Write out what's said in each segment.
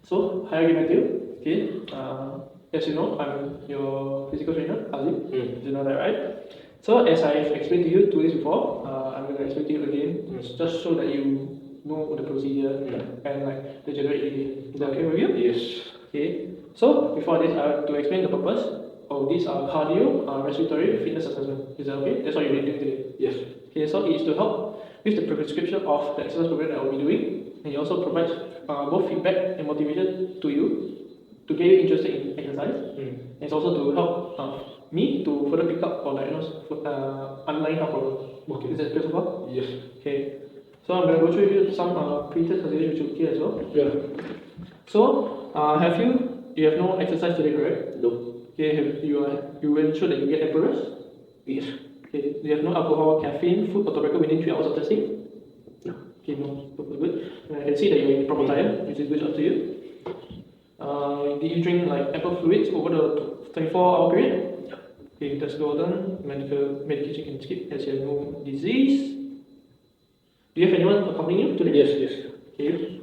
So, hi again, Matthew. Okay, as you know, I'm your physical trainer, Azim. You know that, right? So, as I've explained to you 2 days before, I'm going to explain to you again, just so that you know the procedure and like the general idea. Is that okay with you? Yes. Okay. So, before this, I have to explain the purpose of this cardiorespiratory fitness assessment. Is that okay? That's what you're doing today. Yes. Okay, so it is to help with the prescription of the exercise program that I will be doing, and it also provides both feedback and motivation to you to get you interested in exercise. And it's also to help me to further pick up or diagnose underlying health problems. Okay. Is that clear so far? Yes. Okay. So I'm going to go through with you some pre-test considerations which you okay as well. Yeah. So you have no exercise today, correct? No. Okay, you ensure that you get ample rest? Yes. Okay, you have no alcohol, caffeine, food or tobacco within 3 hours of testing? No. Okay, no, good. I can see that you're in proper time, which is good up to you. Did you drink like ample fluids over the 24-hour period? Yeah. Okay, that's well done. Medication can skip as you have no disease. Do you have anyone accompanying you today? Yes. Okay.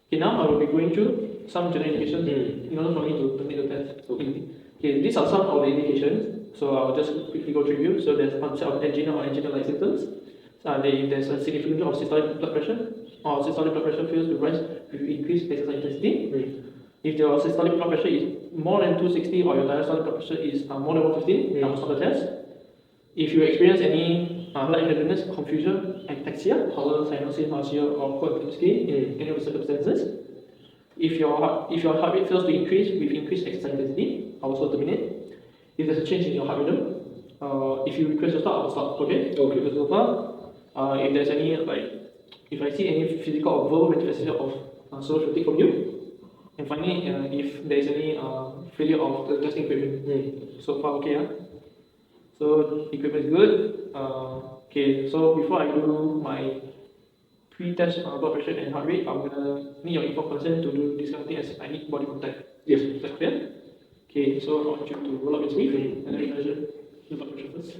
Okay, now I will be going through some general indications in order for me to make the test. Okay, these are some of the indications. So I'll just quickly go through you. So there's onset of angina or angina-like symptoms. There's a significant drop of systolic blood pressure, or systolic blood pressure fails to rise with increased exercise intensity. If your systolic blood pressure is more than 260 or your diastolic blood pressure is more than 115, I will stop the test. If you experience any lightheadedness, confusion, ataxia, hollow cyanosis, nausea, or cold skin in any of the circumstances, if your heart rate fails to increase with increased exercise intensity, I will also terminate. If there's a change in your heart rhythm, if you request to stop, I will stop. Okay? Okay. So far, if there's any if I see any physical or verbal manifestation of social fatigue from you, and finally, if there's any failure of the testing equipment. So far, okay, yeah. So equipment is good. Okay, so before I do my pre-test blood pressure and heart rate, I'm gonna need your informed consent to do this kind of thing as I need body contact. Yes. Is that clear? Okay, so I want you to roll up your sleeve and then we measure the blood pressure first.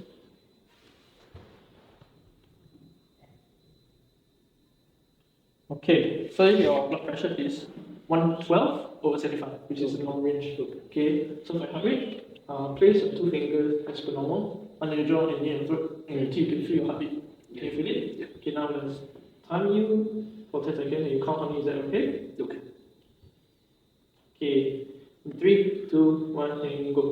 Okay, so your blood pressure is 112/75, which is the normal range. Okay, so for heart rate, place your 2 fingers as per normal under your jaw and near your throat until you can feel your heartbeat. Can you feel it? Yeah. Okay, now let's time you for 10 seconds and you count on me. Is that okay? Okay. Okay, 3, 2, 1, and go.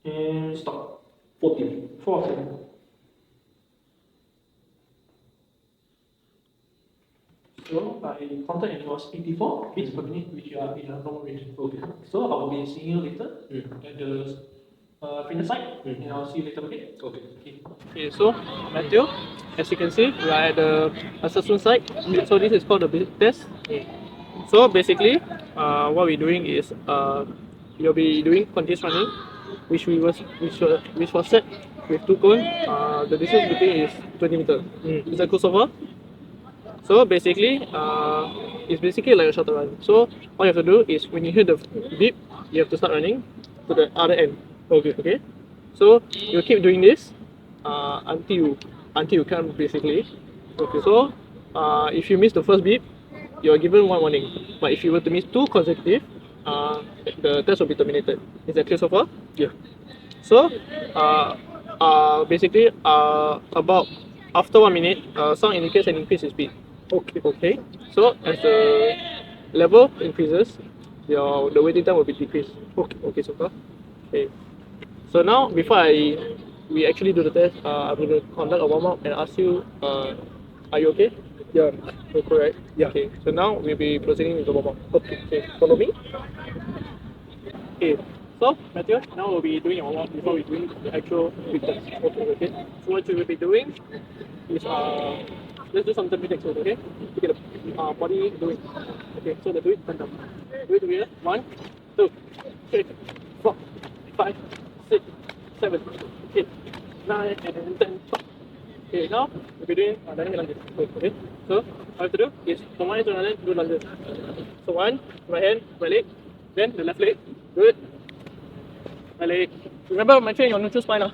And stop. 14. 14. So I counted and it was 84 beats per minute, which are in a normal range. Okay. So I will be seeing you later at the fitness site, and I'll see you later. Okay? Okay. Okay, so Matthew, as you can see, we are at the assessment site. So this is called the basic test. So basically, what we're doing is you'll be doing continuous running, which was set with 2 cones. The distance between is 20 meters. Is that cool so far? So basically, it's basically like a shorter run. So all you have to do is when you hear the beep, you have to start running to the other end. Okay. So you keep doing this until you can basically. Okay. So if you miss the first beep, you are given 1 warning. But if you were to miss 2 consecutive, the test will be terminated. Is that clear so far? Yeah. So basically about after 1 minute, sound indicates an increase in speed. Okay. So as the level increases, the waiting time will be decreased. Okay so far. Okay. So now before we actually do the test, I'm going to conduct a warm up and ask you, are you okay? Yeah. You're correct. Yeah. Okay. So now we'll be proceeding with the warm up. Okay. Follow me. Okay. So Matthew, now we'll be doing a warm up before we doing the actual quick test. Okay. So what we will be doing is let's do some jumping exercise, okay? To get the body doing. Okay, so let's do it. Stand up. Do it together. 1, 2, 3, 4, 5, 6, 7, 8, 9, and 10. Stop. Okay, now we'll be doing dynamic lunges. Okay, so all you have to do is from one end to another, do lunges. So 1, right hand, right leg, then the left leg. Good. Right leg. Remember, maintain your neutral spine.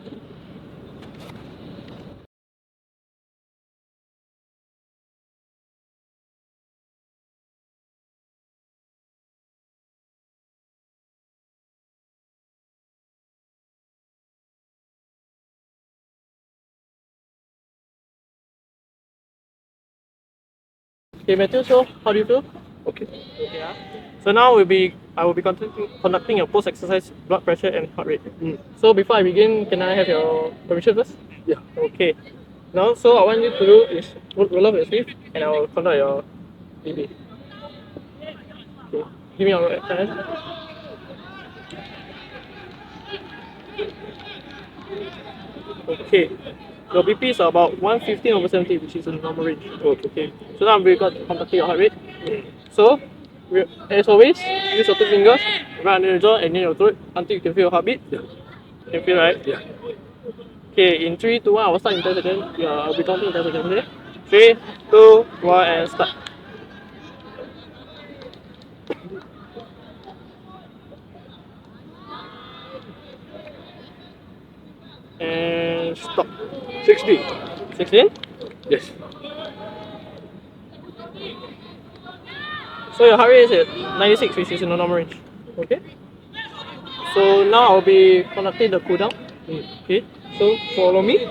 Okay, Matthew, so how do you feel? Okay. Okay, so now I will be conducting your post-exercise blood pressure and heart rate. So before I begin, can I have your permission first? Yeah. Okay. Now, so I want you to do is roll up your sleeve and I will conduct your BP. Okay. Give me your hand. Okay. Your BP is about 115/70, which is the normal range. Okay. So now we got conducting your heart rate. So, as always, use your two fingers right under your jaw and near your throat until you can feel your heartbeat. Yeah. You can feel, right? Yeah. Okay, in 3, 2, 1, I will start in 10 seconds. Yeah, I'll be counting in 10 seconds. Okay? 3, 2, 1, and start. And stop. 60. 16? Yes. So your heart rate is at 96, which is in the normal range. Okay? So now I'll be conducting the cool down. Okay? So follow me.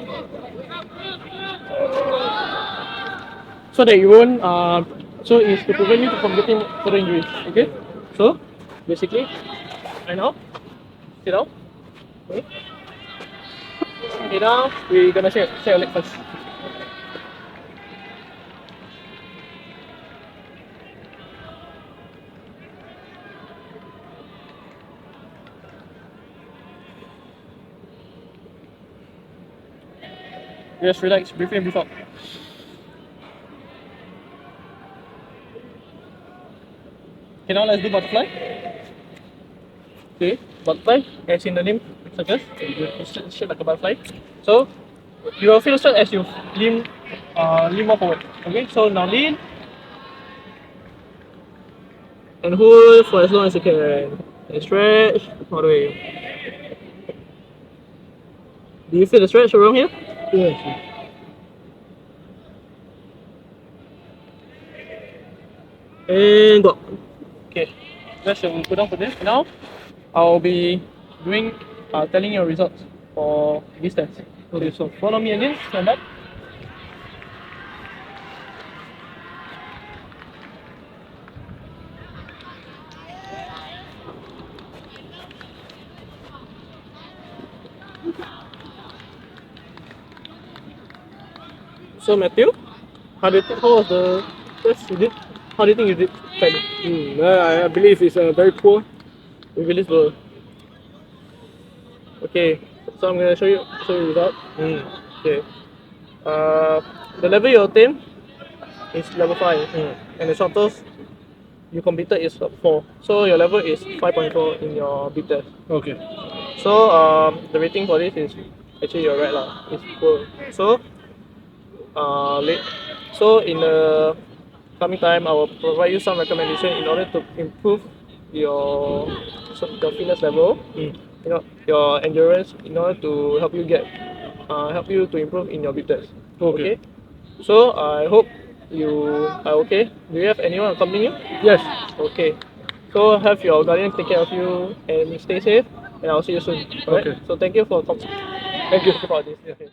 So that you won't, so it's to prevent you from getting further injuries. Okay? So, basically, right now, sit down. Okay? Sit down, we're gonna share your leg first. Just relax, breathe in, breathe out. Okay, now let's do butterfly. Okay, butterfly, as in the name suggests, it's shaped like a butterfly. So, you will feel straight as you lean more forward. Okay, so now lean. And hold for as long as you can. And stretch all the way. Do you feel the stretch around here? Yes. And go. Okay, that's will put down for this. Now, I'll be doing telling your results for this test. Okay, so follow me again. Stand back. So Matthew, how was the test you did? How do you think you did? I believe it's very poor. We released the. Okay, so I'm gonna show you the result. Okay. The level you obtained is level 5, and the shortest you completed is 4. So your level is 5.4 in your big test. Okay. So the rating for this is actually you're right lah. It's poor. So so in the coming time, I will provide you some recommendation in order to improve your fitness level, your endurance, in order to help you help you to improve in your big test. Okay. So I hope you are okay. Do you have anyone accompanying you? Yes. Okay. So have your guardian take care of you and stay safe. And I'll see you soon. Alright? Okay. So thank you for Thank you. for this. Okay.